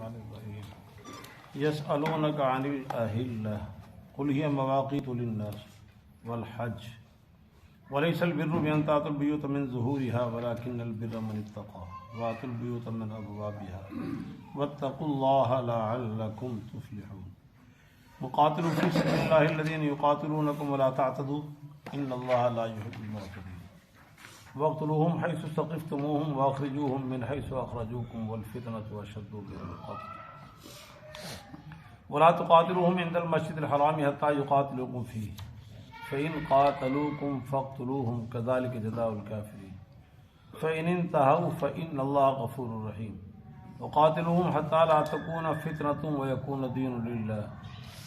الرحمن الرحیم یسألونک عن الأہلة قل هي مواقیت للناس والحج وليس البر بأن تأتوا البيوت من ظهورها ولكن البر من اتقى وأتوا البيوت من أبوابها واتقوا الله لعلكم تفلحون وقاتلوا في سبيل الله الذين يقاتلونكم ولا تعتدوا إن الله لا يحب المعتدين واقتلوهم حيث ثقفتموهم واخرجوهم من حيث اخرجوكم والفتنة اشد من القتل ولا تقاتلوهم عند المسجد الحرام حتى يقاتلوكم فيه فإن قاتلوكم فاقتلوهم كذلك جزاء الكافرين فإن انتهوا فإن الله غفور رحيم وقاتلوهم حتى لا تكون فتنة ويكون الدين لله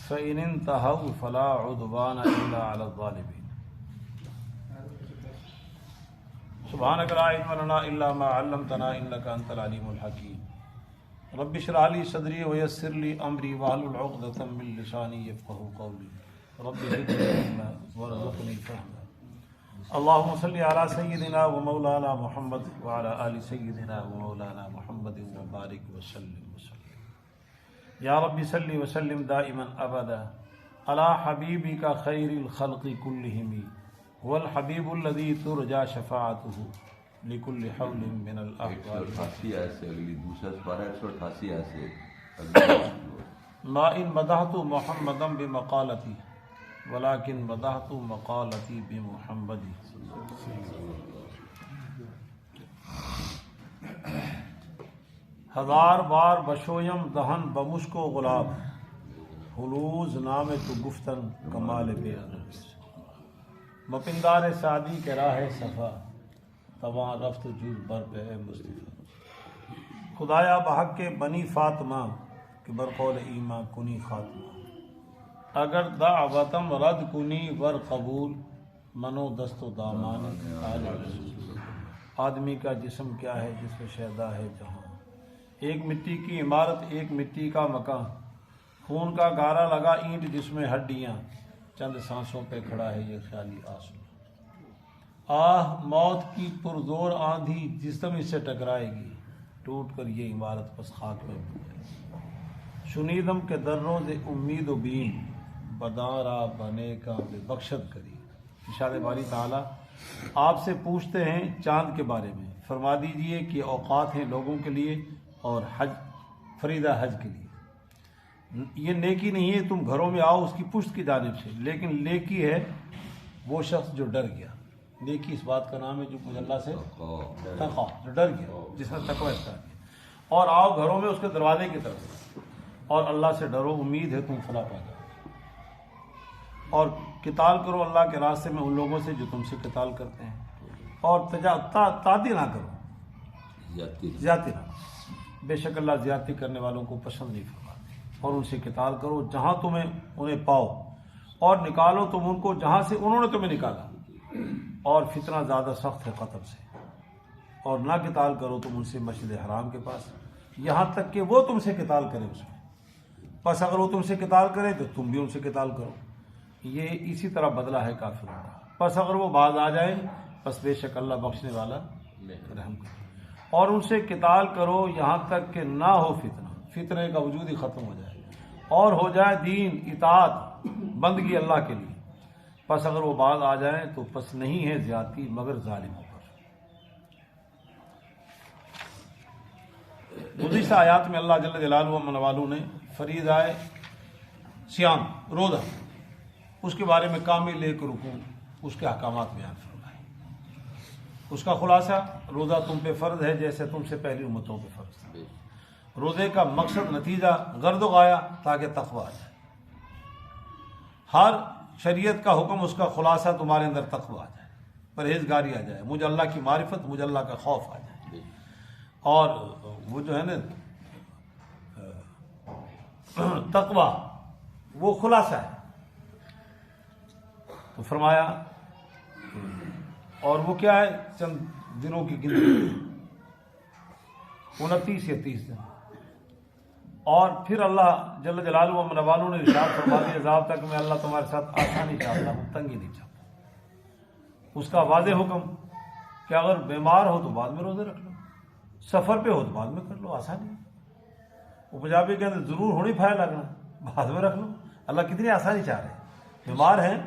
فإن انتهوا فلا عدوان إلا على الظالمين سبحانك لا علم لنا الا ما علمتنا انك انت العليم الحكيم رب اشرح لي صدري ويسر لي امري واحلل عقدة من لساني يفقهوا قولي رب زدني علما وارزقني فهما اللهم صل على سيدنا ومولانا محمد وعلى ال سيدنا ومولانا محمد وبارك وسلم يا رب صل وسلم دائما ابدا على حبيبك خير الخلق كلهم هو الحبیب الذی ترجا شفاعته لکل حول من الاحوال 188 ایسے اگلی دوسرا سپارہ 188 ایسے ما ان مدحت محمدا بمقالتی ولكن مدحت مقالتی بمحمد ہزار بار بشویم دہن بمشک و غلاب حلوز نام تو گفتن کمال بے ادب مپندار سعدی کے راہ صفا تواں رفت جز بر پہ مصطفیٰ خدایا بحق کے بنی فاطمہ کہ برقول ایماں کنی خاتمہ اگر دعوتم رد کنی ور قبول منو دست و دامان آج رسول آدمی کا جسم کیا ہے جس میں شیدا ہے جہاں ایک مٹی کی عمارت ایک مٹی کا مکان خون کا گارا لگا اینٹ جس میں ہڈیاں چند سانسوں پہ کھڑا ہے یہ خیالی آنسو آہ موت کی پرزور آندھی جسم اس سے ٹکرائے گی ٹوٹ کر یہ عمارت پس خاک میں ڈوبے گی شنیدم کے دروں سے امید و بین بدارا بنے کا بے بخشت کری ارشاد باری تعالیٰ آپ سے پوچھتے ہیں چاند کے بارے میں فرما دیجئے کہ اوقات ہیں لوگوں کے لیے اور حج فریضہ حج کے لیے یہ نیکی نہیں ہے تم گھروں میں آؤ اس کی پشت کی جانب سے لیکن نیکی ہے وہ شخص جو ڈر گیا نیکی اس بات کا نام ہے جو کچھ اللہ سے تقوی جو ڈر گیا جس نے تقوی اختیار کیا اور آؤ گھروں میں اس کے دروازے کی طرف اور اللہ سے ڈرو امید ہے تم فلاح پا جاؤ اور قتال کرو اللہ کے راستے میں ان لوگوں سے جو تم سے قتال کرتے ہیں اور تعدی نہ کرو زیادتی نہ کرو بے شک اللہ زیادتی کرنے والوں کو پسند نہیں فرماتا اور ان سے قتال کرو جہاں تمہیں انہیں پاؤ اور نکالو تم ان کو جہاں سے انہوں نے تمہیں نکالا اور فتنہ زیادہ سخت ہے قتل سے اور نہ قتال کرو تم ان سے مسجد حرام کے پاس یہاں تک کہ وہ تم سے قتال کرے اس میں پس اگر وہ تم سے قتال کرے تو تم بھی ان سے قتال کرو یہ اسی طرح بدلہ ہے کافروں کا پس اگر وہ باز آ جائیں پس بے شک اللہ بخشنے والا رحم کرے اور ان سے قتال کرو یہاں تک کہ نہ ہو فتنے کا وجود ہی ختم ہو جائے اور ہو جائے دین اطاعت بندگی اللہ کے لیے پس اگر وہ باز آ جائیں تو پس نہیں ہے زیادتی مگر ظالموں پر گزشتہ آیات میں اللہ جل جلالہ و منوالو نے فریضہ صیام روزہ اس کے بارے میں کامل ایک رکوع اس کے احکامات بیان فرمائے اس کا خلاصہ روزہ تم پہ فرض ہے جیسے تم سے پہلی امتوں پہ فرض تھا روزے کا مقصد نتیجہ غرض و غایہ تاکہ تقویٰ آ جائے ہر شریعت کا حکم اس کا خلاصہ تمہارے اندر تقویٰ آ جائے پرہیزگاری آ جائے مجھے اللہ کی معرفت مجھے اللہ کا خوف آ جائے اور وہ جو ہے نا تقویٰ وہ خلاصہ ہے تو فرمایا اور وہ کیا ہے چند دنوں کی گنتی 29 یا 30 دن اور پھر اللہ جل جلالہ و منوالوں نے ارشاد فرما دیا عذاب تک میں اللہ تمہارے ساتھ آسانی چاہتا ہوں تنگی نہیں چاہتا اس کا واضح حکم کہ اگر بیمار ہو تو بعد میں روزے رکھ لو سفر پہ ہو تو بعد میں کر لو آسانی وہ پنجابی کے اندر ضرور ہونی پھائے لگنا، بعد میں رکھ لو، اللہ کتنی آسانی چاہ رہے ہیں، بیمار ہیں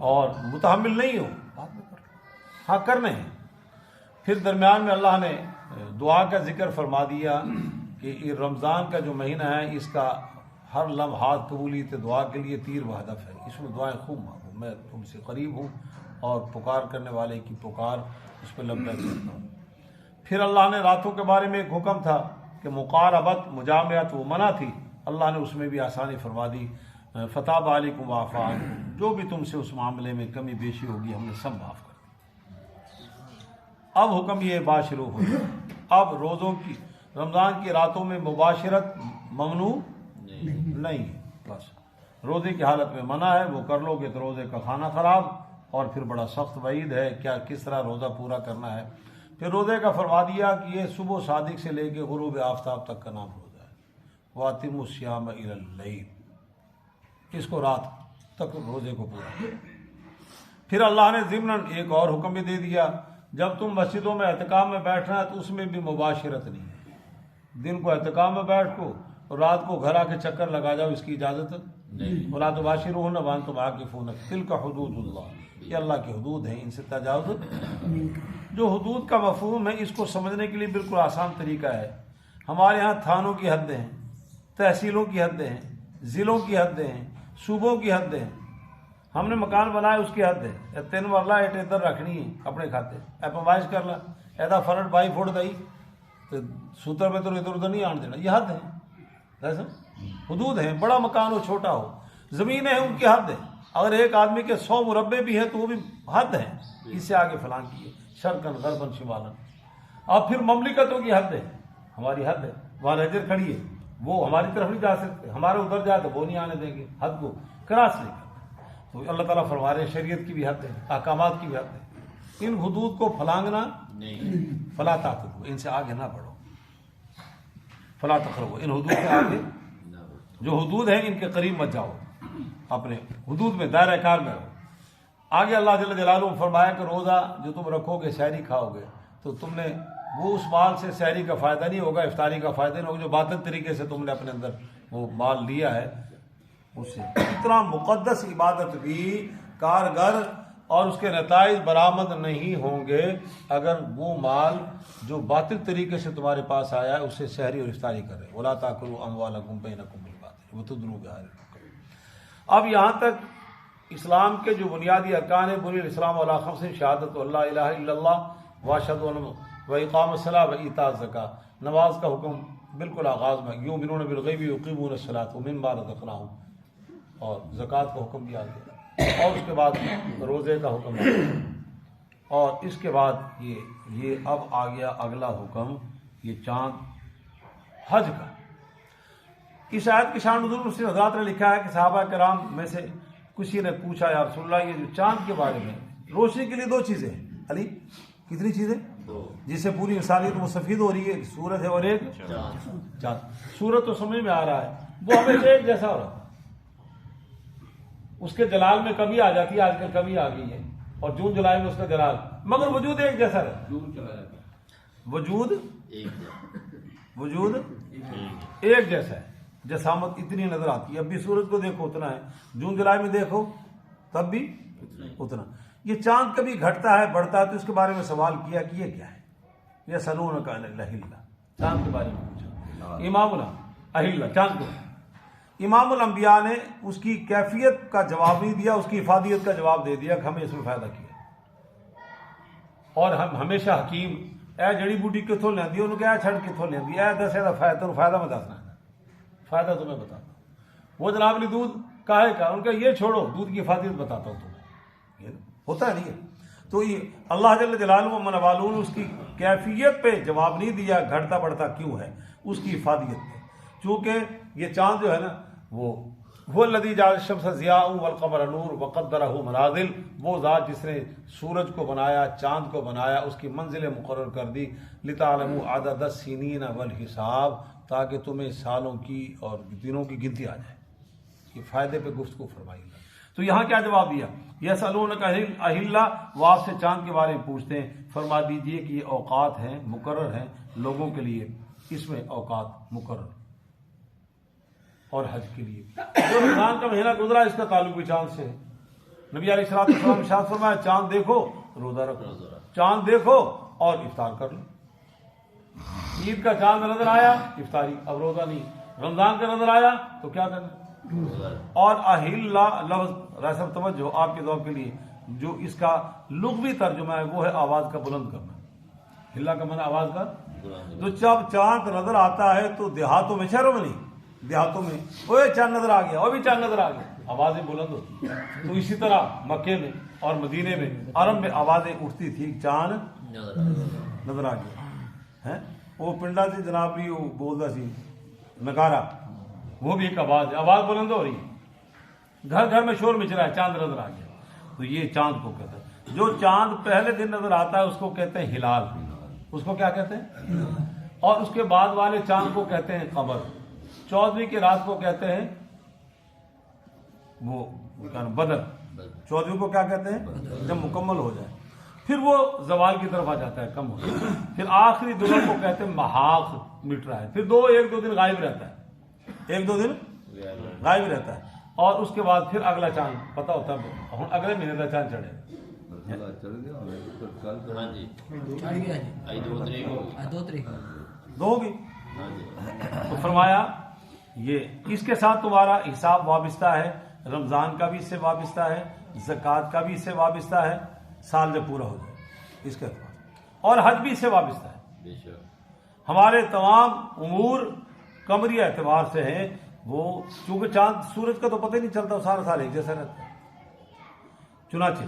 اور متحمل نہیں ہو، بعد میں کر لو، ہاں کرنے ہیں۔ پھر درمیان میں اللہ نے دعا کا ذکر فرما دیا کہ یہ رمضان کا جو مہینہ ہے اس کا ہر لمحات قبولیت دعا کے لیے تیر و ہدف ہے، اس میں دعائیں خوب مانگو، میں تم سے قریب ہوں اور پکار کرنے والے کی پکار اس پہ لبیک کرتا ہوں۔ پھر اللہ نے راتوں کے بارے میں ایک حکم تھا کہ مقاربت مجامعت وہ منع تھی، اللہ نے اس میں بھی آسانی فرما دی، فتاب علیکم وعفا عنکم، جو بھی تم سے اس معاملے میں کمی بیشی ہوگی ہم نے سب معاف کر دی۔ اب حکم یہ باشرو ہو، اب روزوں کی رمضان کی راتوں میں مباشرت ممنوع نہیں، بس روزے کی حالت میں منع ہے، وہ کر لو گے تو روزے کا کھانا خراب، اور پھر بڑا سخت وعید ہے کیا کس طرح روزہ پورا کرنا ہے۔ پھر روزے کا فرما دیا کہ یہ صبح صادق سے لے کے غروب آفتاب تک کا نام روزہ ہے، وَأَتِمُّوا الصِّيَامَ إِلَى اللَّيْلِ، اس کو رات تک روزے کو پورا کرو۔ پھر اللہ نے ضمناً ایک اور حکم بھی دے دیا، جب تم مسجدوں میں اعتکاف میں بیٹھنا ہے تو اس میں بھی مباشرت نہیں ہے، دن کو اعتکاف میں بیٹھ کو اور رات کو گھر آ کے چکر لگا جاؤ، اس کی اجازت نہیں۔ وَلَا تُبَاشِرُوهُنَّ وَأَنْتُمْ عَاكِفُونَ تِلْكَ حُدُودُ اللَّهِ، یہ اللہ کی حدود ہیں، ان سے تجاوز۔ جو حدود کا مفہوم ہے اس کو سمجھنے کے لیے بالکل آسان طریقہ ہے، ہمارے ہاں تھانوں کی حدیں ہیں، تحصیلوں کی حدیں ہیں، ضلعوں کی حدیں ہیں، صوبوں کی حدیں ہیں۔ ہم نے مکان بنایا اس کی حد ہے، 3 مرلہ ایٹ ادھر رکھنی ہے اپنے کھاتے، اے پمائش کر لا ایدا فرٹ 22 فٹ دئی تو سوتر میں تو ادھر ادھر نہیں آن دینا، یہ حد ہے، ایسا حدود ہیں، بڑا مکان ہو چھوٹا ہو، زمینیں ہیں ان کی حد ہے، اگر ایک آدمی کے 100 مربع بھی ہیں تو وہ بھی حد ہے، اس سے آگے فلاں کی ہے، شرقن غربن شمالن۔ اور پھر مملکتوں کی حد ہے، ہماری حد ہے، وہاں نظر کھڑی ہے، وہ ہماری طرف نہیں جا سکتے، ہمارے ادھر جائے تو وہ نہیں آنے دیں گے، حد کو کراس نہیں کرتے۔ تو اللہ تعالیٰ فرما رہے ہیں شریعت کی بھی حد ہے، احکامات کی بھی حد ہے، ان حدود کو پھلانگنا نہیں، فلا تعتدوا، ان سے آگے نہ بڑھو، فلا تقربوا، ان حدود سے آگے، جو حدود ہیں ان کے قریب مت جاؤ، اپنے حدود میں دائرہ کار میں رہو۔ آگے اللہ جل جلالہ فرمایا کہ روزہ جو تم رکھو گے سحری کھاؤ گے تو تم نے وہ اس مال سے سحری کا فائدہ نہیں ہوگا، افطاری کا فائدہ نہیں ہوگا، جو باطل طریقے سے تم نے اپنے اندر وہ مال لیا ہے اس سے۔ اتنا مقدس عبادت بھی کارگر اور اس کے نتائج برآمد نہیں ہوں گے اگر وہ مال جو باطل طریقے سے تمہارے پاس آیا ہے اس سے سحری اور افطاری کرے۔ وَلَا تَأْكُلُوا أَمْوَالَكُمْ بَيْنَكُمْ بِالْبَاطِلِ وَتُدْلُوا بِهَا إِلَى الْحُكَمَاءِ۔ اب یہاں تک اسلام کے جو بنیادی ارکان ہیں، بنی الاسلام علی خمس، شہادت اللہ الہ الا اللہ واشہد ان واقام الصلاۃ وایتاء الزکاۃ، نماز کا حکم بالکل آغاز میں، یؤمنون بالغیب ویقیمون الصلاۃ ومما رزقناہم، اور زکوٰۃ کا حکم بھی آ گیا، اور اس کے بعد روزے کا حکم آ گیا، اور اس کے بعد یہ اب آ گیا اگلا حکم، یہ چاند حج کا۔ اس آیت کی شان نزول مسلم حضرات نے لکھا ہے کہ صحابہ کرام میں سے کسی نے پوچھا یا رسول اللہ یہ جو چاند کے بارے میں، روشنی کے لیے 2 چیزیں ہیں علی، کتنی چیزیں؟ جس سے پوری انسانیت مستفید ہو رہی ہے، سورج ہے اور ایک چاند۔ سورج تو سمجھ میں آ رہا ہے، وہ ہمیشہ ایک جیسا ہو رہا ہے، اس کے جلال میں کمی آ جاتی ہے، آج کل کمی آ گئی ہے، اور جون جولائی میں اس کا جلال، مگر وجود ایک جیسا رہتا ہے، وجود ایک جیسا ہے، جسامت اتنی نظر آتی ہے، اب بھی سورج کو دیکھو اتنا ہے، جون جولائی میں دیکھو تب بھی اتنا۔ یہ چاند کبھی گھٹتا ہے بڑھتا ہے، تو اس کے بارے میں سوال کیا کہ یہ کیا ہے، یہ یسألونک عن الأہلہ، چاند کے بارے میں پوچھا، امام الأہلہ چاند کو، امام الانبیاء نے اس کی کیفیت کا جواب نہیں دیا، اس کی افادیت کا جواب دے دیا کہ ہمیں اس میں فائدہ کیا، اور ہم ہمیشہ حکیم اے جڑی بوٹی کتوں لیندی، انہوں کہا چھڑ کتوں لیندی، اے دس دا فائدہ میں دسنا ہے، فائدہ تمہیں بتاتا ہوں، وہ جناب نے دودھ کاہے کا، ان کا یہ چھوڑو، دودھ کی افادیت بتاتا ہوں تمہیں، یہ ہوتا ہے نہیں ہے۔ تو یہ اللہ جل جلالہ و من والہ نے اس کی کیفیت پہ جواب نہیں دیا، گھٹتا بڑھتا کیوں ہے، اس کی افادیت پہ، چونکہ یہ چاند جو ہے نا وہ الذی جعل الشمس ضیاء والقمر نور وقدرہ منازل، وہ ذات جس نے سورج کو بنایا، چاند کو بنایا، اس کی منزلیں مقرر کر دی، لتعلموا عدد السنین والحساب، تاکہ تمہیں سالوں کی اور دنوں کی گنتی آ جائے، یہ فائدے پہ گفتگو فرمائی گا۔ تو یہاں کیا جواب دیا، یسألونک عن الأہلہ، وہ آپ سے چاند کے بارے میں پوچھتے ہیں، فرما دیجئے کہ یہ اوقات ہیں، مقرر ہیں لوگوں کے لیے، اس میں اوقات مقرر، اور حج کے لیے بھی۔ جو رمضان کا مہینہ گزرا اس کا تعلق بھی چاند سے ہے۔ نبی علیہ الصلوۃ والسلام نے ارشاد فرمایا چاند دیکھو روزہ رکھو، چاند دیکھو اور افطار کر لو۔ عید کا چاند نظر آیا افطاری، اب روزہ نہیں۔ رمضان کا نظر آیا تو کیا کرنا؟ اور اہلا لفظ رسم توجہ آپ کے ذوق کے لیے، جو اس کا لغوی ترجمہ ہے وہ ہے آواز کا بلند کرنا۔ ہلا کا معنی آواز کا، تو جب چاند نظر آتا ہے تو دیہاتوں میں، شہروں میں نہیں، دیہاتوں میں وہ چاند نظر آ گیا، وہ بھی چاند نظر آ گیا، آوازیں بلند ہوتی۔ تو اسی طرح مکے میں اور مدینے میں عرب میں آوازیں اٹھتی تھی، چاند نظر آ گیا ہے۔ وہ پنڈا سے جناب بھی وہ بولتا سی نگارا، وہ بھی ایک آواز ہے، آواز بلند ہو رہی ہے، گھر گھر میں شور مچ رہا ہے، چاند نظر آ گیا۔ تو یہ چاند کو کہتے ہیں۔ جو چاند پہلے دن نظر آتا ہے اس کو کہتے ہیں ہلال، اس کو کیا کہتے ہیں؟ اور اس کے بعد والے چاند کو کہتے ہیں قمر۔ 14ویں کی رات کو کہتے ہیں وہ بدر۔ 14ویں کو کیا کہتے ہیں؟ جب مکمل ہو جائے پھر وہ زوال کی طرف آ جاتا ہے، کم ہو جاتا ہے۔ پھر آخری دنوں کو کہتے ہیں محاق، مٹ رہا ہے، پھر ایک دو دن غائب رہتا ہے، ایک دو دن غائب رہتا ہے، اور اس کے بعد پھر اگلا چاند پتہ ہوتا ہے اگلے مہینے کا چاند چڑھے۔ دو ہوگی تو فرمایا یہ اس کے ساتھ تمہارا حساب وابستہ ہے، رمضان کا بھی اس سے وابستہ ہے، زکوٰۃ کا بھی اس سے وابستہ ہے، سال جب پورا ہو جائے اس کے اعتبار، اور حج بھی اس سے وابستہ ہے۔ ہمارے تمام امور قمری اعتبار سے ہیں، وہ چونکہ چاند سورج کا تو پتہ ہی نہیں چلتا، سارا سال ایک جیسا رہتا ہے۔ چنانچہ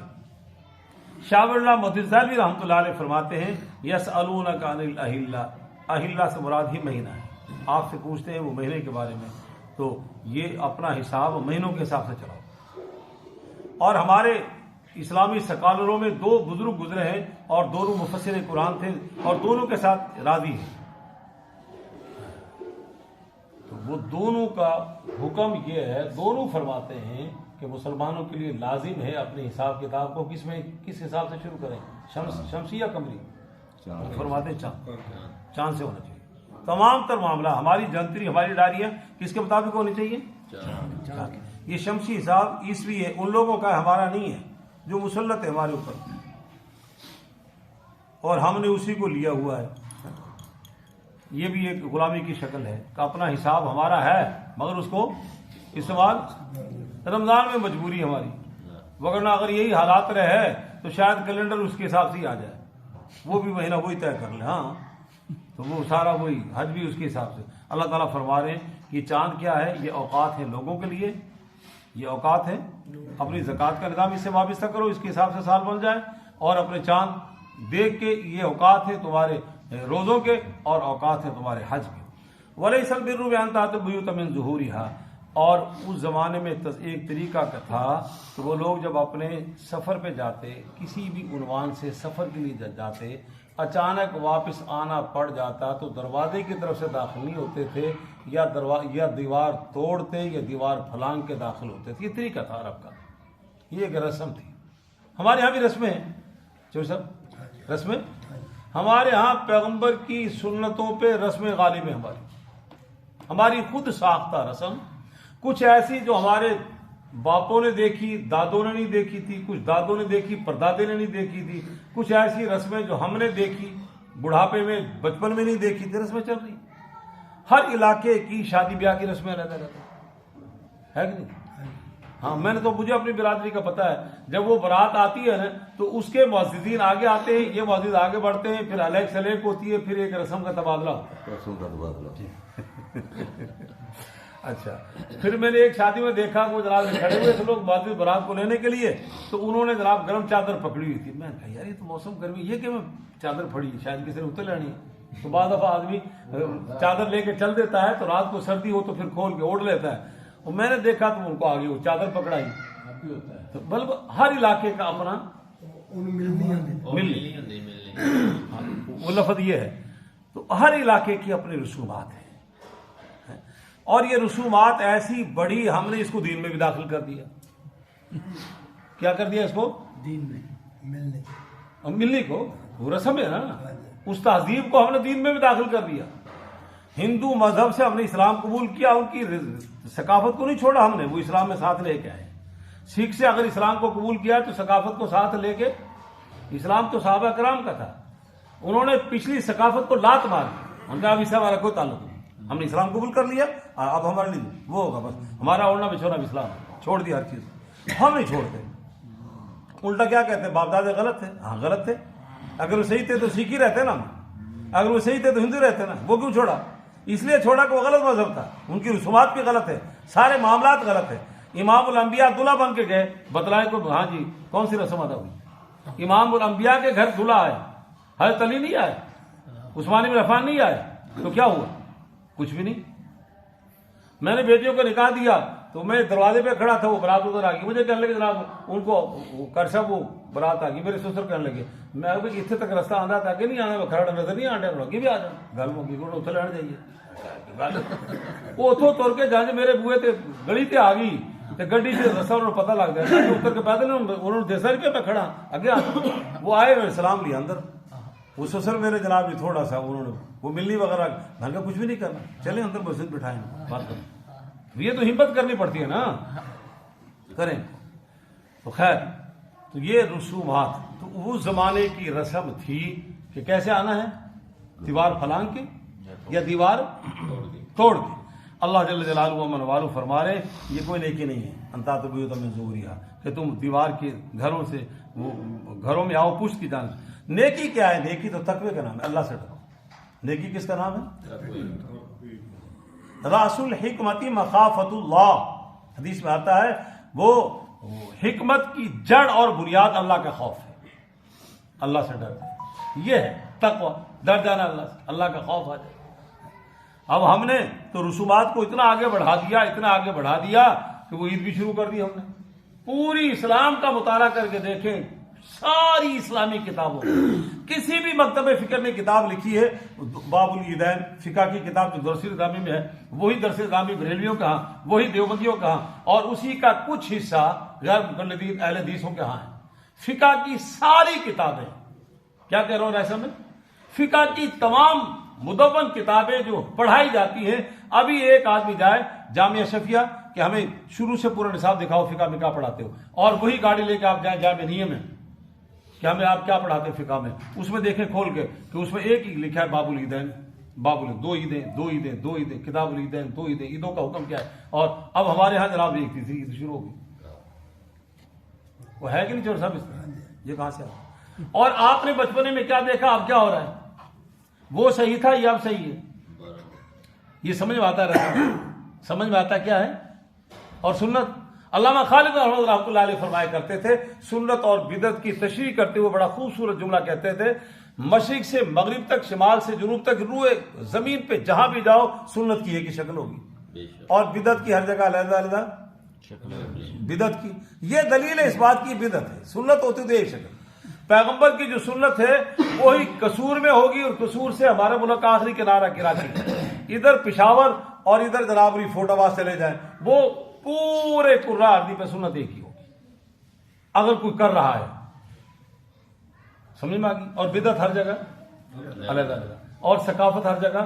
شاہ ولی اللہ مدرسہ بھی رحمۃ اللہ علیہ فرماتے ہیں یسألونک عن الاہلہ، اہلہ سے مراد ہی مہینہ ہے، آپ سے پوچھتے ہیں وہ مہینے کے بارے میں، تو یہ اپنا حساب مہینوں کے حساب سے چلاؤ۔ اور ہمارے اسلامی سکالروں میں 2 بزرگ گزرے ہیں اور دونوں مفسر قرآن تھے اور دونوں کے ساتھ راضی ہیں، تو وہ دونوں کا حکم یہ ہے، دونوں فرماتے ہیں کہ مسلمانوں کے لیے لازم ہے اپنے حساب کتاب کو کس حساب سے شروع کریں، شمسی یا قمری؟ فرماتے ہیں چاند سے ہونا چاہیے۔ تمام تر معاملہ ہماری جنتری، ہماری ڈائریاں کس کے مطابق ہونی چاہیے؟ یہ شمسی حساب عیسوی ہے، ان لوگوں کا ہمارا نہیں ہے جو مسلط ہے ہمارے اوپر، اور ہم نے اسی کو لیا ہوا ہے۔ یہ بھی ایک غلامی کی شکل ہے کہ اپنا حساب ہمارا ہے مگر اس کو استعمال رمضان میں مجبوری ہماری، وگرنہ اگر یہی حالات رہے تو شاید کیلنڈر اس کے حساب سے ہی آ جائے، وہ بھی مہینہ وہی طے کر لے، ہاں تو وہ سارا وہی، حج بھی اس کے حساب سے۔ اللہ تعالیٰ فرما رہے ہیں کہ یہ چاند کیا ہے؟ یہ اوقات ہیں لوگوں کے لیے، یہ اوقات ہیں، اپنی زکوٰۃ کا نظام اس سے وابستہ کرو، اس کے حساب سے سال بن جائے، اور اپنے چاند دیکھ کے یہ اوقات ہیں تمہارے روزوں کے اور اوقات ہیں تمہارے حج کے۔ وَلَيْسَ الْبِرُّ بِأَن تَأْتُوا الْبُيُوتَ مِن ظُهُورِهَا، اور اس زمانے میں ایک طریقہ کا تھا کہ وہ لوگ جب اپنے سفر پہ جاتے، کسی بھی عنوان سے سفر کے لیے جاتے، اچانک واپس آنا پڑ جاتا تو دروازے کی طرف سے داخل نہیں ہوتے تھے، یا دیوار توڑتے یا دیوار پھلانگ کے داخل ہوتے تھے۔ یہ طریقہ تھا عرب کا، یہ ایک رسم تھی۔ ہمارے ہاں بھی رسمیں ہیں جو سب رسمیں، ہمارے ہاں پیغمبر کی سنتوں پہ رسمیں غالب ہیں، ہماری خود ساختہ رسم، کچھ ایسی جو ہمارے باپوں نے دیکھی، دادوں نے نہیں دیکھی تھی، کچھ دادوں نے دیکھی، پردادے نے نہیں دیکھی تھی، کچھ ایسی رسمیں جو ہم نے دیکھی بڑھاپے میں، بچپن میں نہیں دیکھی تھی، رسمیں چل رہی۔ ہر علاقے کی شادی بیاہ کی رسمیں الگ الگ ہے کہ نہیں؟ ہاں، میں نے تو، مجھے اپنی برادری کا پتہ ہے، جب وہ بارات آتی ہے نا تو اس کے معززین آگے آتے ہیں، یہ معزز آگے بڑھتے ہیں، پھر الیک سلیک ہوتی ہے، پھر ایک رسم کا تبادلہ ہوتا ہے، رسم کا تبادلہ۔ اچھا، پھر میں نے ایک شادی میں دیکھا وہ جناب کھڑے ہوئے تھے لوگ معزز برات کو لینے کے لیے، تو انہوں نے جناب گرم چادر پکڑی ہوئی تھی۔ میں نے کہا یار یہ تو موسم گرمی، یہ کہ میں چادر پھڑی شاید کسی نے اتر لینی ہے، تو بعض دفعہ آدمی چادر لے کے چل دیتا ہے تو رات کو سردی ہو تو پھر کھول کے اوڑھ لیتا ہے، اور میں نے دیکھا تو ان کو آگے وہ چادر پکڑائی، تو بلکہ ہر علاقے کا اپنا وہ لفظ یہ ہے، تو ہر علاقے کی اپنی رسومات ہیں، اور یہ رسومات ایسی بڑی، ہم نے اس کو دین میں بھی داخل کر دیا۔ کیا کر دیا اس کو؟ دین میں ملنے کو، وہ رسم ہے نا، اس تہذیب کو ہم نے دین میں بھی داخل کر دیا۔ ہندو مذہب سے ہم نے اسلام قبول کیا، ان کی ثقافت کو نہیں چھوڑا ہم نے، وہ اسلام میں ساتھ لے کے آئے۔ سکھ سے اگر اسلام کو قبول کیا تو ثقافت کو ساتھ لے کے، اسلام تو صحابہ کرام کا تھا، انہوں نے پچھلی ثقافت کو لات ماری، ان کا اب اس سے ہمارا کوئی تعلق نہیں، ہم نے اسلام قبول کر لیا، اب ہمارے لیے وہ ہوگا بس ہمارا اوڑھنا بچھونا بھی اسلام، چھوڑ دیا ہر چیز، ہم نہیں چھوڑتے۔ الٹا کیا کہتے ہیں، باپ دادے غلط تھے، ہاں غلط تھے، اگر وہ صحیح تھے تو سکھ ہی رہتے نا، اگر وہ صحیح تھے تو ہندو رہتے نا، وہ کیوں چھوڑا؟ اس لیے چھوڑا کہ وہ غلط مذہب تھا، ان کی رسومات بھی غلط ہے، سارے معاملات غلط ہے۔ امام الانبیاء دلہا بن کے گئے، بتلائے کو ہاں جی کون سی رسم ادا ہوئی؟ امام الانبیاء کے گھر دلہا آئے، حضرت علی نہیں آئے، عثمان بن عفان نہیں آئے، تو کیا ہوا؟ کچھ بھی نہیں۔ میں نے بیٹیوں کو نکاح دیا تو میں دروازے پہ کھڑا تھا، وہ برات ادھر آ گئی، مجھے کہنے لگے جناب ان کو کرشا وہ برات آ گئی، میرے سسر کہنے لگے میں اتنے تک رستہ آنا تھا کہ نہیں آنا، میں کھڑا نظر نہیں آنے والا کہ بھی آ جانا گل مکی کو اتنے لین جائیے وہ اتوں تر کے جہاں میرے بوئے تے گلی تے آ گئی تے گڈی سے رستہ انہوں نے پتہ لگ گیا، اتر کے پیدل انہوں نے دیسا کہ میں کھڑا اگے آ، وہ آئے میں سلام لیا اندر، وہ سسر میرے جناب جی تھوڑا سا انہوں نے وہ ملنی وغیرہ، میں نے کہا کچھ بھی نہیں کرنا، چلیں اندر مسجد بٹھائیں بات کریں، یہ تو ہمت کرنی پڑتی ہے نا، کریں تو خیر۔ تو یہ رسومات تو اس زمانے کی رسم تھی کہ کیسے آنا ہے، دیوار پھلانگ کے یا دیوار توڑ کے۔ اللہ جل جلالہ و من والو فرما رہے یہ کوئی نیکی نہیں ہے، انتا تبیوت من ظہورہا، کہ تم دیوار کے گھروں سے وہ گھروں میں آؤ پشت کی جانب۔ نیکی کیا ہے؟ نیکی تو تقوی کا نام ہے، اللہ سے ڈرو۔ نیکی کس کا نام ہے؟ راس الحکمت مخافت اللہ، حدیث میں آتا ہے وہ حکمت کی جڑ اور بنیاد اللہ کا خوف ہے، اللہ سے ڈرنا، یہ ہے تقوی، ڈر جانا اللہ سے، اللہ کا خوف آ جائے۔ اب ہم نے تو رسومات کو اتنا آگے بڑھا دیا، اتنا آگے بڑھا دیا کہ وہ عید بھی شروع کر دی ہم نے۔ پوری اسلام کا مطالعہ کر کے دیکھیں، ساری اسلامی کتابوں کسی بھی مکتب فکر نے کتاب لکھی ہے، باب العیدین فقہ کی کتاب جو درس نظامی میں ہے، وہی درس نظامی بریلویوں کا ہاں، وہی دیوبندیوں کا ہاں، اور اسی کا کچھ حصہ غیر مقلدین اہل حدیثوں کے ہاں ہے۔ فقہ کی ساری کتابیں، کیا کہہ رہا ہوں ایسا میں، فقہ کی تمام مدون کتابیں جو پڑھائی جاتی ہیں، ابھی ایک آدمی جائے جامعہ شفیہ کہ ہمیں شروع سے پورا نصاب دکھاؤ فقہ میں کیا پڑھاتے ہو، اور وہی گاڑی لے کے آپ جائیں جامعہ نیم میں کہ ہمیں آپ کیا پڑھاتے ہیں فقہ میں، اس میں دیکھیں کھول کے کہ اس میں ایک ہی لکھا ہے باب العیدین، دو عیدیں، کتاب العیدین، دو عیدیں، عیدوں کا حکم کیا ہے۔ اور اب ہمارے ہاں جناب ایک تیسری عید شروع ہو گئی، وہ ہے کہ نہیں چور صاحب اس طرح، یہ کہاں سے آیا؟ اور آپ نے بچپنے میں کیا دیکھا، اب کیا ہو رہا ہے، وہ صحیح تھا یہ اب صحیح ہے، یہ سمجھ میں آتا ہے، سمجھ میں آتا کیا ہے۔ اور سنت، علامہ خالد احمد رحمۃ اللہ علیہ فرمایا کرتے تھے، سنت اور بدعت کی تشریح کرتے ہوئے بڑا خوبصورت جملہ کہتے تھے، مشرق سے مغرب تک، شمال سے جنوب تک، روئے زمین پہ جہاں بھی جاؤ سنت کی ایک ہی شکل ہوگی، اور بدعت کی ہر جگہ علیحدہ علیحدہ بدعت کی۔ یہ دلیل ہے اس بات کی بدعت ہے، سنت ہوتی تو ایک شکل، پیغمبر کی جو سنت ہے وہی قصور میں ہوگی، اور قصور سے ہمارا ملک آخری کنارہ کراچی، ادھر پشاور اور ادھر جنابری فوٹ آباد چلے جائیں، وہ پورے قرہ ارضی پہ سنت ایک ہی ہوگی اگر کوئی کر رہا ہے، سمجھ میں آ گئی۔ اور بدعت ہر جگہ علیحدہ علیحدہ، اور ثقافت ہر جگہ،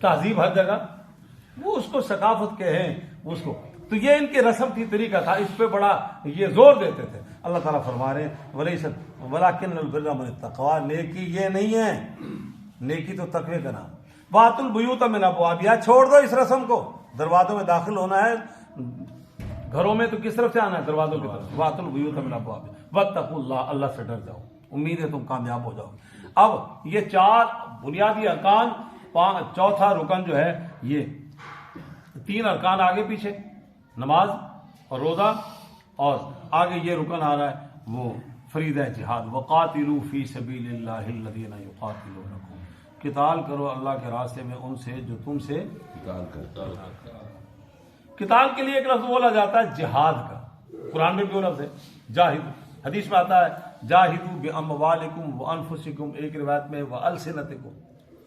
تہذیب ہر جگہ، وہ اس کو ثقافت کہیں اس کو، تو یہ ان کی رسم تھی، طریقہ تھا، اس پہ بڑا یہ زور دیتے تھے۔ اللہ تعالیٰ فرما رہے ہیں وَلَٰكِنَّ الْبِرَّ مَنِ اتَّقَىٰ، نیکی یہ نہیں ہے، نیکی تو تقوی کا نام۔ وَأْتُوا الْبُيُوتَ مِنْ أَبْوَابِهَا، چھوڑ دو اس رسم کو، دروازوں میں داخل ہونا ہے، گھروں میں تو کس طرف سے آنا ہے، دروازوں کی طرف۔ وَأْتُوا الْبُيُوتَ مِنْ أَبْوَابِهَا وَاتَّقُوا اللَّهَ، اللہ سے ڈر جاؤ، امید ہے تم کامیاب ہو جاؤ گے۔ اب یہ چار بنیادی ارکان، چوتھا رکن جو ہے، یہ تین ارکان آگے پیچھے، نماز اور روزہ، اور آگے یہ رکن آ رہا ہے وہ فریضہ جہاد، وقاتلوا فی سبیل اللہ الذین یقاتلونکم، قتال کرو اللہ کے راستے میں ان سے جو تم سے قتال کے لیے ایک لفظ بولا جاتا ہے جہاد کا، قرآن میں بھی وہ لفظ ہے جاہد، حدیث میں آتا ہے جاہدوا باموالکم وانفسکم، ایک روایت میں والسنتکم،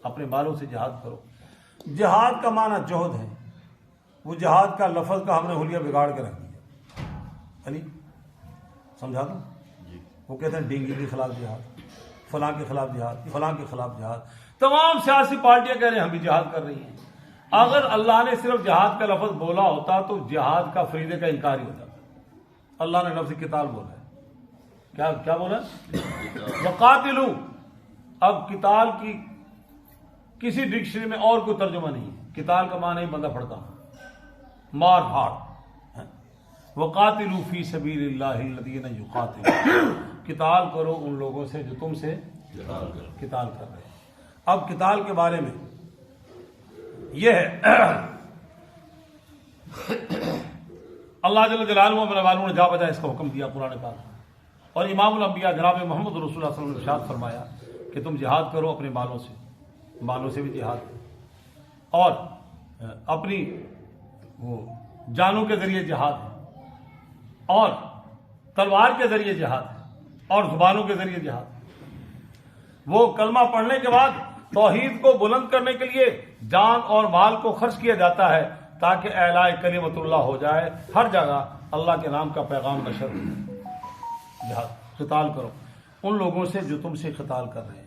اپنے مالوں سے جہاد کرو۔ جہاد کا معنی جوہد ہے، وہ جہاد کا لفظ کا ہم نے حلیہ بگاڑ کے رکھ دیا، یعنی سمجھا دوں، وہ کہتے ہیں ڈینگی کے خلاف جہاد، فلاں کے خلاف جہاد، فلاں کے خلاف جہاد، تمام سیاسی پارٹیاں کہہ رہے ہیں ہم بھی جہاد کر رہی ہیں، اگر اللہ نے صرف جہاد کا لفظ بولا ہوتا تو جہاد کا فریضے کا انکار ہی ہو جاتا. اللہ نے لفظ قتال بولا ہے. کیا بولا؟ وقاتلوا. اب قتال کی کسی ڈکشنری میں اور کوئی ترجمہ نہیں ہے. قتال کا معنی بندہ پڑتا مار پھاڑ. وقاتلوا فی سبیل اللہ الذین یقاتلون. قتال کرو ان لوگوں سے جو تم سے قتال کر رہے ہیں. اب قتال کے بارے میں یہ ہے اللہ جل جلالہ اپنے والوں نے جا بجا اس کا حکم دیا قرآن پاک میں. اور امام الانبیاء جناب محمد رسول اللہ صلی اللہ علیہ وسلم نے ارشاد فرمایا کہ تم جہاد کرو اپنے مالوں سے بھی جہاد, اور اپنی وہ جانوں کے ذریعے جہاد ہے, اور تلوار کے ذریعے جہاد ہے, اور زبانوں کے ذریعے جہاد. وہ کلمہ پڑھنے کے بعد توحید کو بلند کرنے کے لیے جان اور مال کو خرچ کیا جاتا ہے تاکہ اعلاء کلمت اللہ ہو جائے. ہر جگہ اللہ کے نام کا پیغام نشر ہو. جہاد قتال کرو ان لوگوں سے جو تم سے قتال کر رہے ہیں.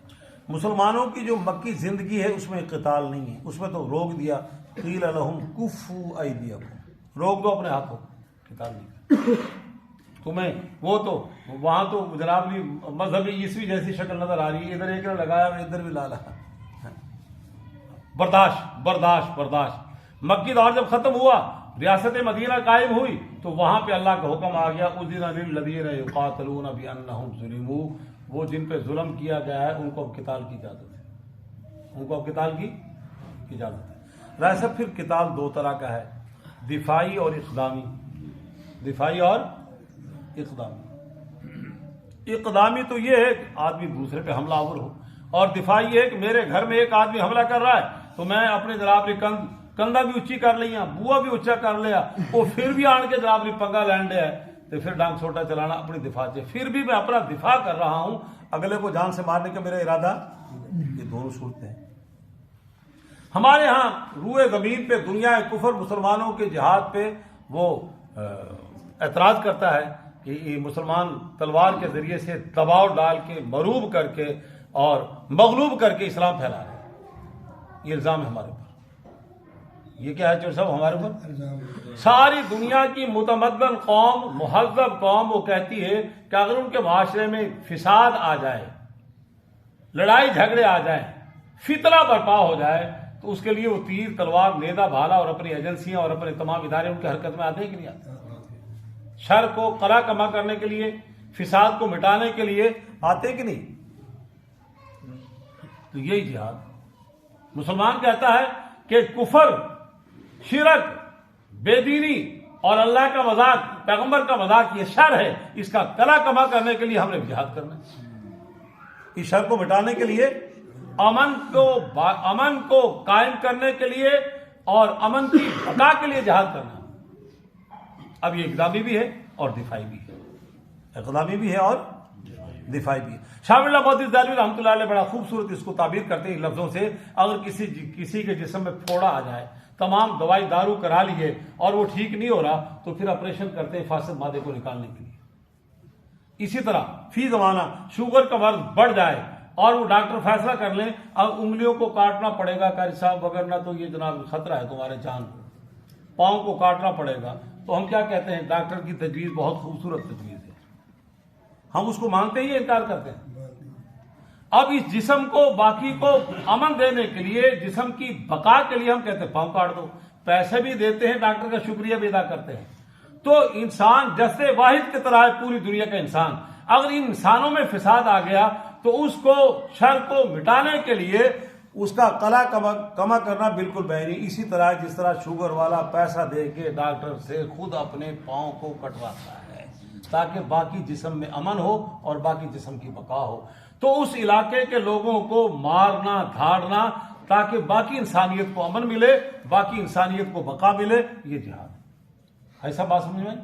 مسلمانوں کی جو مکی زندگی ہے اس میں قتال نہیں ہے. اس میں تو روک دیا قیل لہم کفوا ایدیکم, روک دو اپنے ہاتھوں, قتال نہیں. تمہیں وہ تو وہاں تو جناب مذہبی عیسوی جیسی شکل نظر آ رہی ہے, ادھر ایک لگایا ادھر بھی لالا. برداشت. مکی دور جب ختم ہوا, ریاست مدینہ قائم ہوئی, تو وہاں پہ اللہ کا حکم آ گیا اذن للذین یقاتلون بانہم ظلموا. وہ جن پہ ظلم کیا گیا ہے ان کو اب قتال کی اجازت ہے. ویسے پھر قتال دو طرح کا ہے, دفاعی اور اقدامی. اقدامی تو یہ ہے کہ آدمی دوسرے پہ حملہ آور ہو, اور دفاعی ہے کہ میرے گھر میں ایک آدمی حملہ کر رہا ہے تو میں اپنے جناب نے کندھا بھی اونچی کر لیا, بوا بھی اونچا کر لیا, وہ پھر بھی آن کے جناب نے پنگا لینڈ ہے تو پھر ڈانگ چھوٹا چلانا اپنی دفاع سے. پھر بھی میں اپنا دفاع کر رہا ہوں, اگلے کو جان سے مارنے کا میرا ارادہ. یہ دونوں صورتیں ہیں. ہمارے ہاں روئے زمین پہ دنیا کفر مسلمانوں کے جہاد پہ وہ اعتراض کرتا ہے کہ یہ مسلمان تلوار کے ذریعے سے دباؤ ڈال کے مروب کر کے اور مغلوب کر کے اسلام پھیلا رہے ہیں. یہ الزام ہے ہمارے اوپر. یہ کیا ہے چور صاحب ہمارے اوپر؟ ساری دنیا کی متمدن قوم, مہذب قوم, وہ کہتی ہے کہ اگر ان کے معاشرے میں فساد آ جائے, لڑائی جھگڑے آ جائیں, فتنہ برپا ہو جائے, تو اس کے لیے وہ تیر تلوار نیزہ بھالا اور اپنی ایجنسیاں اور اپنے تمام ادارے ان کی حرکت میں آتے ہیں کہ نہیں آتے؟ شر کو قلع کما کرنے کے لیے, فساد کو مٹانے کے لیے آتے کہ نہیں؟ تو یہی جہاد. مسلمان کہتا ہے کہ کفر, شرک, بے دینی اور اللہ کا مذاق, پیغمبر کا مذاق یہ شر ہے, اس کا قلع کما کرنے کے لیے ہم نے جہاد کرنا ہے. اس شر کو مٹانے کے لیے, امن کو قائم کرنے کے لیے اور امن کی بقا کے لیے جہاد کرنا. اب یہ اقدامی بھی ہے اور دفاعی بھی ہے. اقدامی بھی ہے اور دفاعی بھی ہے. شاہ اللہ بہت دہلوی رحمۃ اللہ علیہ بڑا خوبصورت اس کو تعبیر کرتے ہیں لفظوں سے. اگر کسی کے جسم میں پھوڑا آ جائے, تمام دوائی دارو کرا لیے اور وہ ٹھیک نہیں ہو رہا, تو پھر آپریشن کرتے ہیں فاسد مادے کو نکالنے کے لیے. اسی طرح فی زمانہ شوگر کا مرض بڑھ جائے اور وہ ڈاکٹر فیصلہ کر لیں اب انگلیوں کو کاٹنا پڑے گا قاری صاحب, وغیرہ تو یہ جناب خطرہ ہے تمہارے جان کو, پاؤں کو کاٹنا پڑے گا, تو ہم کیا کہتے ہیں, ڈاکٹر کی تجویز بہت خوبصورت تجویز ہے, ہم اس کو مانتے ہی انکار کرتے ہیں. اب اس جسم کو باقی کو امن دینے کے لیے, جسم کی بقا کے لیے ہم کہتے ہیں پاؤں کاٹ دو. پیسے بھی دیتے ہیں, ڈاکٹر کا شکریہ بھی ادا کرتے ہیں. تو انسان جسد واحد کی طرح ہے پوری دنیا کا انسان. اگر ان انسانوں میں فساد آ گیا تو اس کو, شر کو مٹانے کے لیے اس کا قلع کما کرنا بالکل بیانی. اسی طرح جس طرح شوگر والا پیسہ دے کے ڈاکٹر سے خود اپنے پاؤں کو کٹواتا ہے تاکہ باقی جسم میں امن ہو اور باقی جسم کی بقا ہو, تو اس علاقے کے لوگوں کو مارنا دھاڑنا تاکہ باقی انسانیت کو امن ملے, باقی انسانیت کو بقا ملے, یہ جہاد. ایسا بات سمجھ میں؟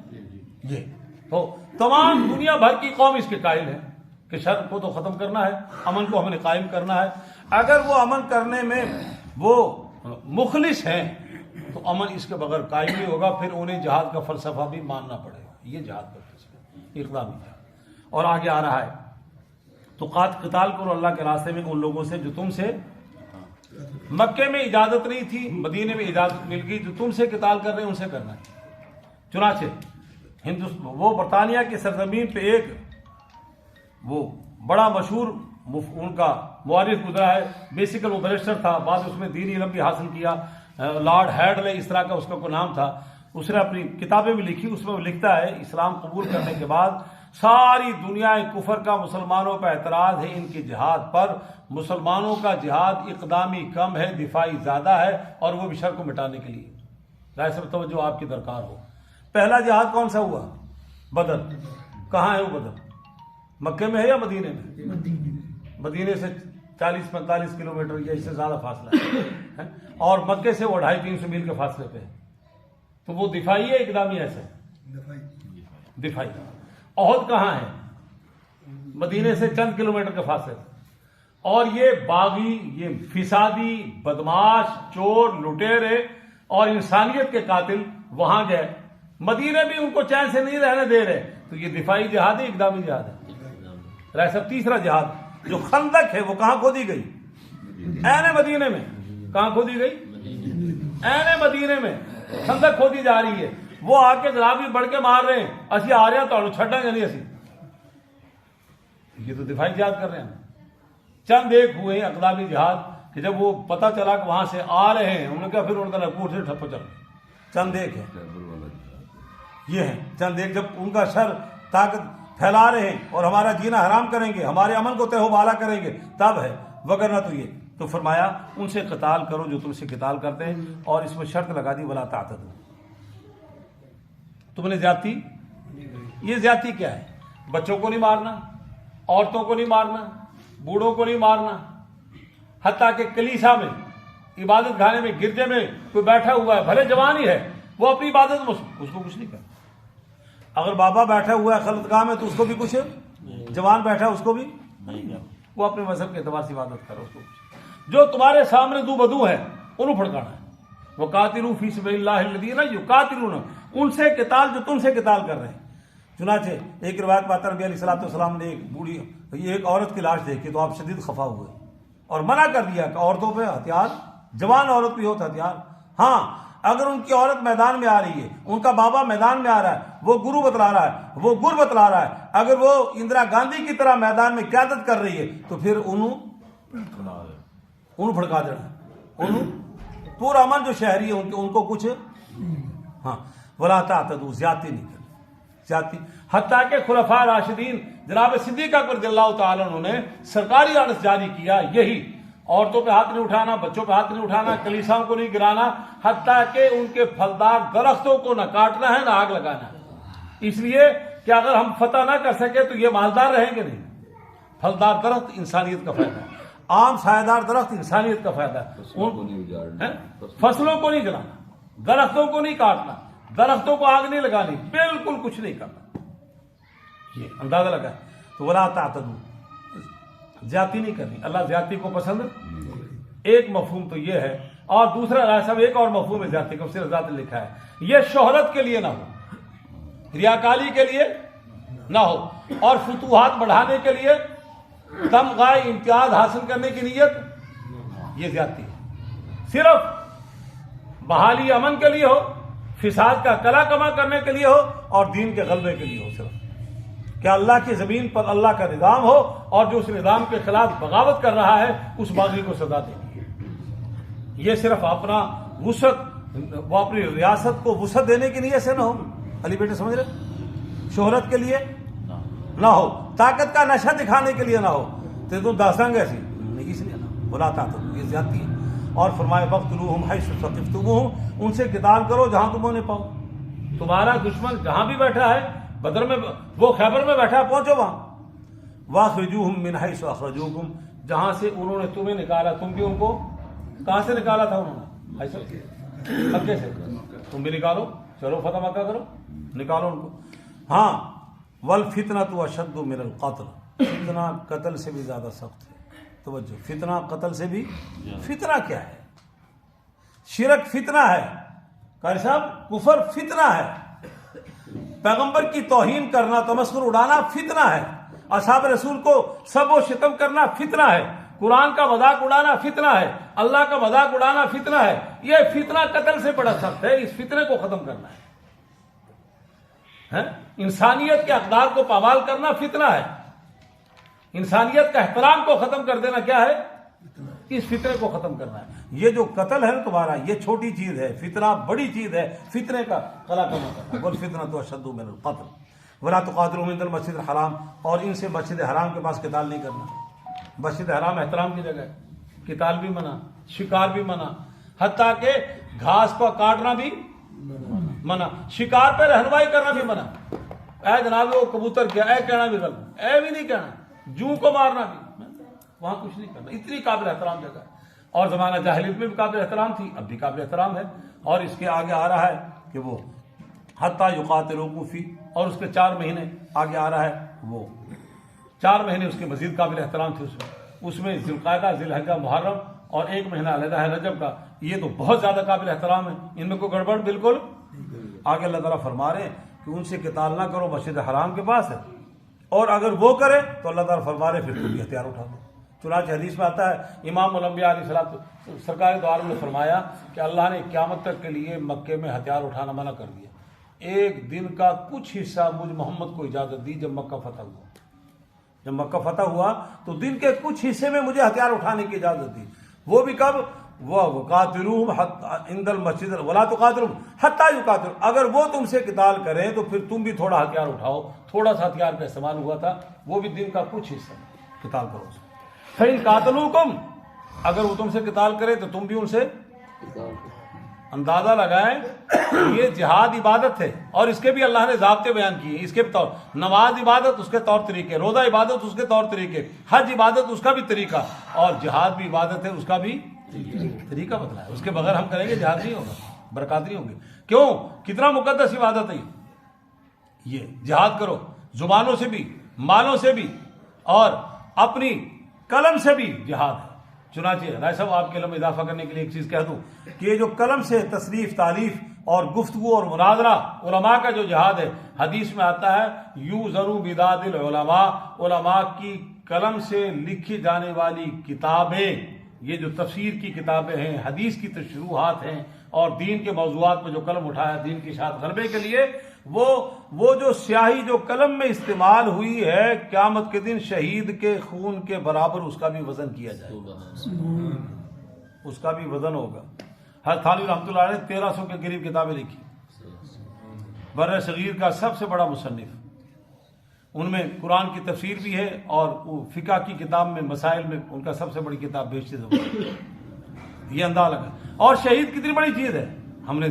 یہ تو تمام دنیا بھر کی قوم اس کے قائل ہے کہ شر کو تو ختم کرنا ہے, امن کو ہم نے قائم کرنا ہے. اگر وہ امن کرنے میں وہ مخلص ہیں تو امن اس کے بغیر قائم نہیں ہوگا, پھر انہیں جہاد کا فلسفہ بھی ماننا پڑے گا. یہ جہاد کا فلسفہ اقدامی جہاد. اور آگے آ رہا ہے تو قتال کرو اللہ کے راستے میں ان لوگوں سے جو تم سے مکے میں اجازت نہیں تھی، مدینے میں اجازت مل گئی، جو تم سے قتال کر رہے ہیں ان سے کرنا ہے۔ چنانچہ وہ برطانیہ کی سرزمین پہ ایک وہ بڑا مشہور ان کا مورخ گزرا ہے، بیسیکل وہ بیرسٹر تھا، بعد اس میں دینی علم بھی حاصل کیا، لارڈ ہیڈلے اس طرح کا اس کا کوئی نام تھا، اس نے اپنی کتابیں بھی لکھی، اس میں وہ لکھتا ہے اسلام قبول کرنے کے بعد ساری دنیا کفر کا مسلمانوں پہ اعتراض ہے ان کی جہاد پر، مسلمانوں کا جہاد اقدامی کم ہے، دفاعی زیادہ ہے، اور وہ بھی شر کو مٹانے کے لیے۔ رائے صاحب توجہ آپ کی درکار ہو۔ پہلا جہاد کون سا ہوا؟ بدر۔ کہاں ہے وہ بدر؟ مکے میں ہے یا مدینے میں؟ مدینے سے 40-45 کلومیٹر یا اس سے زیادہ فاصلہ ہے، اور مکے سے وہ 250-300 میل کے فاصلے پہ ہے، تو وہ دفاعی ہے اقدامی ایسے؟ دفاعی۔ احد کہاں ہے؟ مدینے سے چند کلومیٹر کے فاصلے پہ، اور یہ باغی، یہ فسادی، بدماش، چور، لٹیرے اور انسانیت کے قاتل وہاں گئے، مدینے بھی ان کو چین سے نہیں رہنے دے رہے، تو یہ دفاعی جہاد ہے اقدامی جہاد ہے؟ رائے صاحب تیسرا جہاد جو خندق ہے وہ کہاں کھودی گئی؟ عین مدینے میں۔ کہاں کھودی گئی؟ عین مدینے میں خندق کھودی جا رہی ہے، وہ آ کے جناب بھی بڑھ کے مار رہے ہیں، اسی آ رہے ہیں تو چھڈیں گے نہیں اسی، یہ تو دفاعی جہاد کر رہے ہیں۔ چند ایک ہوئے اقدامی جہاد کہ جب وہ پتہ چلا کہ وہاں سے آ رہے ہیں، انہوں نے کہا پھر ان کا نکوٹ سے ٹھپ چل، چند ایک ہے یہ ہے، چند ایک، جب ان کا شر طاقت پھیلا رہے ہیں اور ہمارا جینا حرام کریں گے، ہمارے امن کو تہ و بالا کریں گے، تب ہے، وگرنہ تو یہ۔ تو فرمایا ان سے قتال کرو جو تم سے قتال کرتے ہیں، اور اس میں شرط لگا دی ولا تعتدوا، تم نے زیادتی، یہ زیادتی کیا ہے؟ بچوں کو نہیں مارنا، عورتوں کو نہیں مارنا، بوڑھوں کو نہیں مارنا، حتیٰ کہ کلیسا میں، عبادت خانے میں، گرجے میں کوئی بیٹھا ہوا ہے، بھلے جوان ہی ہے، وہ اپنی عبادت میں اس کو کچھ نہیں کرتا۔ اگر بابا بیٹھا ہوا ہے خلوت گاہ میں تو اس کو بھی کچھ، جوان بیٹھا ہے اس کو بھی، وہ اپنے مذہب کے اعتبار سے عبادت کرو، اس کو کچھ۔ جو تمہارے سامنے دو بدو ہیں انہوں پھڑکانا ہے، وقاتلوا فی سبیل اللہ الذین یقاتلون، ان سے قتال جو تم سے قتال کر رہے ہیں۔ چنانچہ ایک روایت پاتا نبی علیہ السلام نے ایک بوڑھی، ایک عورت کی لاش دیکھی تو آپ شدید خفا ہوئے اور منع کر دیا کہ عورتوں پہ ہتھیار، جوان عورت بھی ہوتا ہتھیار، ہاں اگر ان کی عورت میدان میں آ رہی ہے، ان کا بابا میدان میں آ رہا ہے، وہ گرو بتلا رہا ہے، وہ گر بتلا رہا ہے، اگر وہ اندرا گاندھی کی طرح میدان میں قیادت کر رہی ہے تو پھر انہوں پھڑکا دینا، انہوں پورا امن جو شہری ہے ان کو کچھ، ہاں ولا تعتدوا، زیادتی نہیں کرنی، زیادتی۔ حتیٰ کہ خلفاء راشدین جناب صدیق اکبر رضی اللہ تعالیٰ عنہ نے سرکاری آرڈر جاری کیا، یہی عورتوں پہ ہاتھ نہیں اٹھانا، بچوں پہ ہاتھ نہیں اٹھانا، کلیساؤں کو نہیں گرانا، حتیٰ کہ ان کے پھلدار درختوں کو نہ کاٹنا ہے نہ آگ لگانا ہے، اس لیے کہ اگر ہم فتح نہ کر سکے تو یہ مالدار رہیں گے نہیں۔ پھلدار درخت انسانیت کا فائدہ ہے، عام سایہ دار درخت انسانیت کا فائدہ ہے، فصلوں کو نہیں جلانا، درختوں کو نہیں کاٹنا، درختوں کو آگ نہیں لگانی، بالکل کچھ نہیں کرنا، یہ اندازہ لگا ہے۔ تو ولا تعتدوا، زیادتی نہیں کرنی، اللہ زیادتی کو پسند، ایک مفہوم تو یہ ہے، اور دوسرا رائے صاحب ایک اور مفہوم ہے زیادتی کا، اس نے ذات نے لکھا ہے، یہ شہرت کے لیے نہ ہو، ریاکاری کے لیے نہ ہو، اور فتوحات بڑھانے کے لیے، تمغہ امتیاز حاصل کرنے کی نیت، یہ زیادتی ہے، صرف بحالی امن کے لیے ہو، فساد کا کلا کما کرنے کے لیے ہو، اور دین کے غلبے کے لیے ہو، صرف کہ اللہ کی زمین پر اللہ کا نظام ہو، اور جو اس نظام کے خلاف بغاوت کر رہا ہے اس باغی کو سزا دے گی۔ یہ صرف اپنا وسعت، وہ اپنی ریاست کو وسعت دینے کی نیت سے نہ ہو، علی بیٹے سمجھ رہے، شہرت کے لیے نہ ہو، طاقت کا نشہ دکھانے کے لیے نہ ہو، تو تم داستان ایسی نہیں، اس لیے نہ بلا تعتدوا، یہ زیادتی ہے۔ اور فرمائے وقتلوہم حیث ثقفتموہم، ان سے قتال کرو جہاں تم انہیں پاؤ، تمہارا دشمن جہاں بھی بیٹھا ہے، بدر میں، وہ خیبر میں بیٹھا ہے، پہنچو وہاں، واخرجوہم من حیث اخرجوکم، جہاں سے انہوں نے تمہیں نکالا تم بھی ان کو، کہاں سے نکالا تھا انہوں نے؟ مکے سے، تم بھی نکالو، چلو فتح مکہ کرو، نکالو ان کو۔ ہاں والفتنۃ اشد من القتل، فتنہ قتل سے بھی زیادہ سخت ہے، توجہ، فتنہ قتل سے بھی، فتنہ کیا ہے؟ شرک فتنہ ہے، قاری صاحب کفر فتنہ ہے، پیغمبر کی توہین کرنا، تمسخر اڑانا فتنہ ہے، اصحاب رسول کو سب و شتم کرنا فتنہ ہے، قرآن کا مذاق اڑانا فتنہ ہے، اللہ کا مذاق اڑانا فتنہ ہے. یہ فتنہ قتل سے بڑا سخت ہے. اس فتنے کو ختم کرنا ہے. انسانیت کے اقدار کو پامال کرنا فتنہ ہے. انسانیت کا احترام کو ختم کر دینا کیا ہے؟ اس فتنے کو ختم کرنا ہے. یہ جو قتل ہے تمہارا، یہ چھوٹی چیز ہے. فتنہ بڑی چیز ہے. فتنے کا قلع کم کرنا. والفتنہ تو اشد من القتل ولا تقاتلوا عند المسجد الحرام، اور ان سے مسجد حرام کے پاس قتال نہیں کرنا. مسجد حرام احترام کی جگہ ہے. قتال بھی منع، شکار بھی منع، حتیٰ کہ گھاس کو کاٹنا بھی منع، شکار پہ رہنمائی کرنا بھی منع. اے جناب وہ کبوتر کیا، اے کہنا بھی غلط، اے بھی نہیں کہنا، جوں کو مارنا بھی، وہاں کچھ نہیں کرنا. اتنی قابل احترام جگہ ہے. اور زمانہ جاہلیت میں بھی قابل احترام تھی، اب بھی قابل احترام ہے. اور اس کے آگے آ رہا ہے کہ وہ حتیٰ یقاتلوکم فی، اور اس کے 4 مہینے آگے آ رہا ہے. وہ 4 مہینے اس کے مزید قابل احترام تھے. اس میں ذی القعدہ، ذی الحجہ، محرم، اور 1 مہینہ علیحدہ ہے رجب کا. یہ تو بہت زیادہ قابل احترام ہے. ان میں کوئی گڑبڑ بالکل. آگے اللہ تعالیٰ فرما رہے ہیں کہ ان سے قتال نہ کرو، مسجد حرام کے پاس ہے. اور اگر وہ کرے تو اللہ تعالیٰ فرما رہے پھر تم بھی ہتھیار اٹھا دو. چنانچہ حدیث میں آتا ہے امام الانبیاء علیہ الصلوۃ سرکار دو عالم نے فرمایا کہ اللہ نے قیامت تک کے لیے مکے میں ہتھیار اٹھانا منع کر دیا. ایک دن کا کچھ حصہ مجھ محمد کو اجازت دی. جب مکہ فتح ہوا، جب مکہ فتح ہوا تو دن کے کچھ حصے میں مجھے ہتھیار اٹھانے کی اجازت دی. وہ بھی کب؟ وَقَاتِلُوهُمْ عِنْدَ الْمَسْجِدِ وَلَا تُقَاتِلُوهُمْ حَتَّى يُقَاتِلُوا. اگر وہ تم سے قتال کریں تو پھر تم بھی تھوڑا ہتھیار اٹھاؤ. تھوڑا سا ہتھیار کا استعمال ہوا تھا، وہ بھی دن کا کچھ حصہ قتال کرو. فَإِنْ قَاتَلُوكُمْ، اگر وہ تم سے قتال کرے تو تم بھی ان سے. اندازہ لگائیں یہ جہاد عبادت ہے، اور اس کے بھی اللہ نے ضابطے بیان کیے. اس کے طور نماز عبادت، اس کے طور طریقے، روزہ عبادت، اس کے طور طریقے، حج عبادت، اس کا بھی طریقہ، اور جہاد بھی عبادت ہے، اس کا بھی طریقہ بدلا ہے. اس کے بغیر ہم کریں گے جہاد نہیں ہوگا، برکات نہیں ہوگی. کیوں؟ کتنا مقدس عبادت ہے یہ. جہاد کرو زبانوں سے بھی، مالوں سے بھی، اور اپنی قلم سے بھی جہاد ہے. چنانچہ رائے صاحب آپ کے علم میں اضافہ کرنے کے لیے ایک چیز کہہ دوں کہ یہ جو قلم سے تصریف، تالیف اور گفتگو اور مناظرہ علماء کا جو جہاد ہے، حدیث میں آتا ہے یوزرو بداد العلماء، علماء کی قلم سے لکھی جانے والی کتابیں، یہ جو تفسیر کی کتابیں ہیں، حدیث کی تشریحات ہیں، اور دین کے موضوعات میں جو قلم اٹھایا دین کی اشاعت غلبے کے لیے، وہ جو سیاہی جو قلم میں استعمال ہوئی ہے، قیامت کے دن شہید کے خون کے برابر اس کا بھی وزن کیا جائے گا. اس کا بھی وزن ہوگا. حضرت تھانوی رحمۃ اللہ علیہ نے 1300 کے قریب کتابیں لکھی. بر صغیر کا سب سے بڑا مصنف. ان میں قرآن کی تفسیر بھی ہے، اور فقہ کی کتاب میں، مسائل میں ان کا سب سے بڑی کتاب بیشتر ہے. یہ اندازہ لگا. اور شہید کتنی بڑی چیز ہے. ہم نے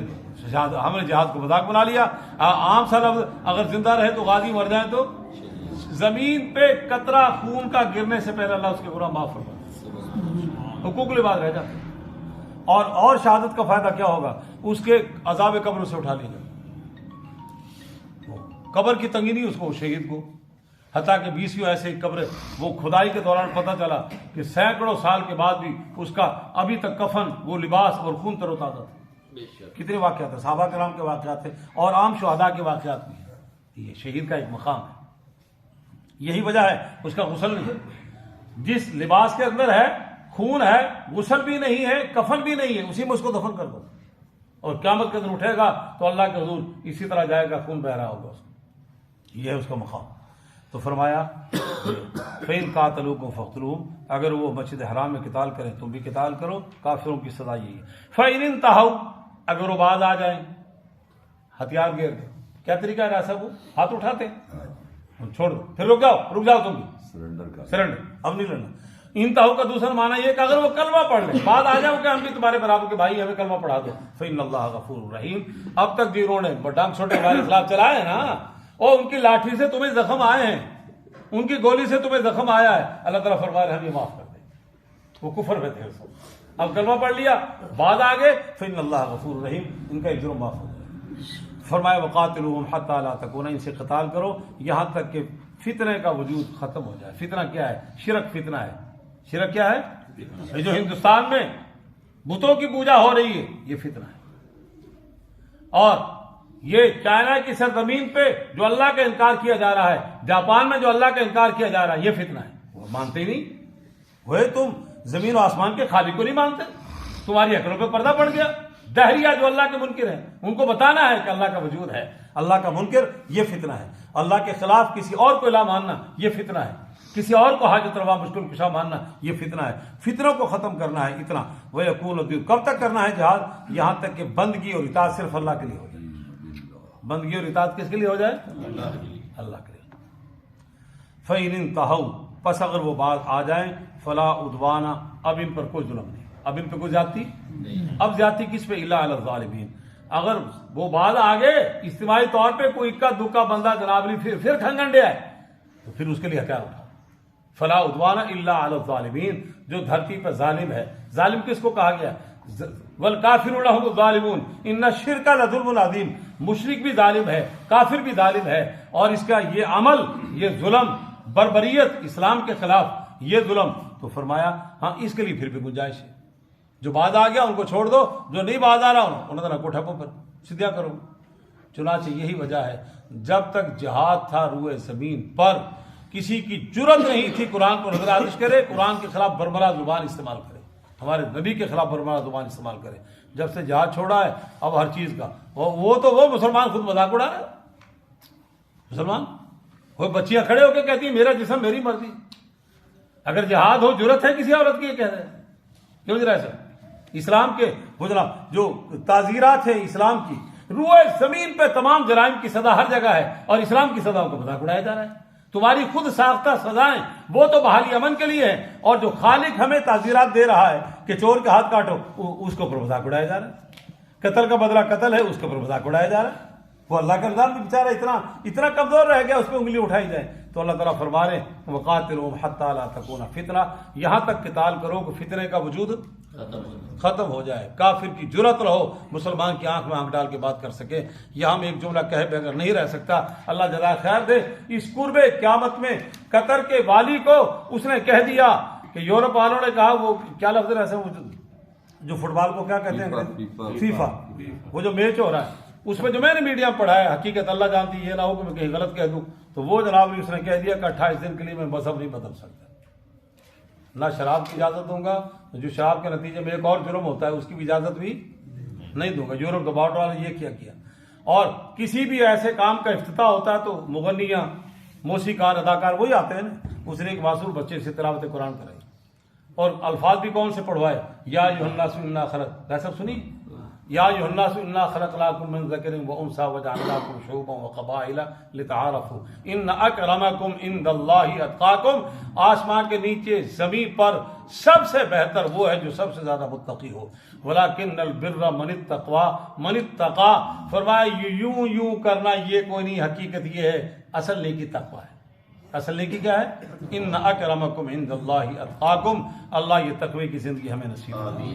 جہاد کو مذاق بنا لیا. عام سا لفظ، اگر زندہ رہے تو غازی، مر جائیں تو زمین پہ قطرہ خون کا گرنے سے پہلے اللہ اس کے گناہ معاف فرمائے. حقوق العباد رہ جاتے. اور شہادت کا فائدہ کیا ہوگا؟ اس کے عذاب قبر سے اٹھا لیا جائے. قبر کی تنگی نہیں اس کو، شہید کو. حتیٰ کہ 20 ایسے قبر، وہ کھدائی کے دوران پتہ چلا کہ سینکڑوں سال کے بعد بھی اس کا ابھی تک کفن، وہ لباس اور خون تر و تازہ تھا. کتنے واقعات ہیں، صحابہ کرام کے واقعات ہیں، اور عام شہداء کے واقعات بھی ہیں. یہ شہید کا ایک مقام ہے. یہی وجہ ہے اس کا غسل نہیں. جس لباس کے اندر ہے خون ہے، غسل بھی نہیں ہے، کفن بھی نہیں ہے، اسی میں اس کو دفن کر دو. اور قیامت کے دن اٹھے گا تو اللہ کے حضور اسی طرح جائے گا، خون بہ رہا ہوگا اس کو. یہ ہے اس کا مقام. تو فرمایا فَإِنْ قَاتَلُوكُمْ فَاقْتُلُوهُمْ، اگر وہ مسجد حرام میں قتال کریں تم بھی قتال کرو. کافروں کی سزا یہی ہے. فَإِنْ انْتَهَوْا، اگر وہ باز آ جائیں ہتھیار گیر کے. کیا طریقہ ہے صاحب؟ وہ ہاتھ اٹھاتے چھوڑ دو، پھر رک جاؤ تم بھی سرنڈر، اب نہیں لڑنا. انتہاؤ کا دوسرا معنی یہ کہ اگر وہ کلمہ پڑھ لیں، بعد آ جاؤ کہ ہم بھی تمہارے برابر کے بھائی، ہمیں کلمہ پڑھا دو. فَإِنَّ اللَّهَ غَفُورٌ رَحِيمٌ. اب تک جی انہوں نے ڈانگ چھوٹے ہمارے خلاف چلائے ہیں نا، اور ان کی لاٹھی سے تمہیں زخم آئے ہیں، ان کی گولی سے تمہیں زخم آیا ہے. اللہ تعالیٰ فرما رہے ہیں ہم یہ معاف کر دیں. وہ کفر میں تھے. اب کلمہ پڑھ لیا، بعد آگے فَإِنَّ اللَّهَ غَفُورٌ رَحِيمٌ، ان کا ایک جرم معاف ہو جائے. فرمایا وَقَاتِلُوهُمْ حَتَّى لَا تَكُونَ، ان سے قتال کرو یہاں تک کہ فتنے کا وجود ختم ہو جائے. فتنہ کیا ہے؟ شرک فتنہ ہے. شرک کیا ہے؟ یہ جو ہندوستان میں بتوں کی پوجا ہو رہی ہے، یہ فتنہ ہے. اور یہ چائنا کی سرزمین پہ جو اللہ کا انکار کیا جا رہا ہے، جاپان میں جو اللہ کا انکار کیا جا رہا ہے، یہ فتنہ ہے. وہ مانتے ہی نہیں. ہوئے تم زمین و آسمان کے خالق کو نہیں مانتے, تمہاری عقلوں پہ پردہ پڑ گیا. دہریہ جو اللہ کے منکر ہیں ان کو بتانا ہے کہ اللہ کا وجود ہے, اللہ کا منکر یہ فتنہ ہے. اللہ کے خلاف کسی اور کو الہ ماننا یہ فتنہ ہے, کسی اور کو حاجت روا مشکل کشا ماننا یہ فتنہ ہے. فتنوں کو ختم کرنا ہے اتنا. وَيَكُونُ الدِّينُ کب تک کرنا ہے جہاد؟ یہاں تک کہ بندگی اور اطاعت صرف اللہ کے لیے ہو جائے. بندگی اور اطاعت کس کے لیے ہو جائے؟ اللہ کے لیے. فَإِنِ انْتَهَوْا پس اگر وہ بات آ جائیں فَلَا عُدْوَانَ اب ان پر کوئی ظلم نہیں, اب ان پہ کوئی زیادتی. اب زیادتی کس پہ؟ إِلَّا عَلَى الظَّالِمِينَ. اگر وہ بات آگے اجتماعی طور پہ کوئی اکا دکا بندہ جناب پھر کھنگنڈے آئے تو پھر اس کے لیے ہتھیار اٹھاؤ. فَلَا عُدْوَانَ إِلَّا عَلَى الظَّالِمِينَ جو دھرتی پہ ظالم ہے. ظالم کس کو کہا گیا؟ وَالْكَافِرُونَ هُمُ الظَّالِمُونَ إِنَّ الشِّرْكَ لَظُلْمٌ عَظِيمٌ. مشرک بھی ظالم ہے, کافر بھی ظالم ہے, اور اس کا یہ عمل, یہ ظلم, بربریت اسلام کے خلاف یہ ظلم. تو فرمایا ہاں اس کے لیے پھر بھی گنجائش ہے. جو بعد آ گیا ان کو چھوڑ دو, جو نہیں بعد آ رہا انہوں نے کوٹھا پر سیدھا کرو. چنانچہ یہی وجہ ہے جب تک جہاد تھا روئے زمین پر کسی کی جرت نہیں تھی قرآن کو نظر آتش کرے, قرآن کے خلاف برملا زبان استعمال کرے, ہمارے نبی کے خلاف برملا زبان استعمال کرے. جب سے جہاد چھوڑا ہے اب ہر چیز کا وہ مسلمان خود مذاق اڑا رہے. مسلمان وہ بچیاں کھڑے ہو کے کہتی ہیں میرا جسم میری مرضی. اگر جہاد ہو جرت ہے کسی عورت کی یہ کہہ رہے ہیں کیوں جرا سر؟ اسلام کے وہ جناب جو تعزیرات ہیں اسلام کی روئے زمین پہ تمام جرائم کی سزا ہر جگہ ہے, اور اسلام کی سزاؤں کو مذاق اڑایا جا رہا ہے. تمہاری خود ساختہ سزائیں وہ تو بحالی امن کے لیے ہیں, اور جو خالق ہمیں تعزیرات دے رہا ہے کہ چور کے ہاتھ کاٹو اس کو پر مذاق اڑایا جا رہا ہے, قتل کا بدلہ قتل ہے اس کے پر مذاق اڑایا جا رہا ہے. وہ اللہ کا نظام بھی بیچارہ اتنا کمزور رہ گیا اس پہ انگلی اٹھائی جائے. تو اللہ تعالیٰ فرما رہے ہیں وَقَاتِلُوهُمْ حَتَّىٰ لَا تَكُونَ فِتْنَةٌ یہاں تک قتال کرو کہ فتنے کا وجود ختم ہو جائے. کافر کی جرت رہو مسلمان کی آنکھ میں آنکھ ڈال کے بات کر سکے. یہاں میں ایک جملہ کہے بغیر نہیں رہ سکتا. اللہ جزائے خیر دے. اس قرب قیامت میں قطر کے والی کو اس نے کہہ دیا کہ یورپ والوں نے کہا وہ کیا لفظ ہے ایسے جو فٹ بال کو کیا کہتے ہیں فیفا, وہ جو میچ ہو رہا ہے اس میں جو میں نے میڈیا میں پڑھا ہے, حقیقت اللہ جانتی یہ نہ ہو کہ میں کہیں غلط کہہ دوں, تو وہ جناب نے اس نے کہہ دیا کہ 28 دن کے لیے میں مذہب نہیں بدل سکتا, نہ شراب کی اجازت دوں گا, جو شراب کے نتیجے میں ایک اور جرم ہوتا ہے اس کی بھی اجازت بھی نہیں دوں گا. یورپ کا باؤٹ والوں نے یہ کیا. اور کسی بھی ایسے کام کا افتتاح ہوتا ہے تو مغنیاں, موسیقار, اداکار وہی آتے ہیں نا. اس نے ایک معصوم بچے سے تلاوت قرآن کرائی اور الفاظ بھی کون سے پڑھوائے, یا ایھا الناس انا خلق, ایسا سنی, یا ایھا الناس انا خلقناکم من ذکر و انثی وجعلناکم شعوبا وقبائل لتعارفوا ان اکرمکم عند اللہ اتقاکم. آسمان کے نیچے زمین پر سب سے بہتر وہ ہے جو سب سے زیادہ متقی ہو. ولکن البر من اتقى فرمایا یوں کرنا یہ کوئی نہیں, حقیقت یہ ہے اصل نیکی تقوی ہے. اصل نیکی کیا ہے؟ ان اکرمکم عند اللہ اتقاکم. اللہ یہ تقوی کی زندگی ہمیں نصیب فرمائے.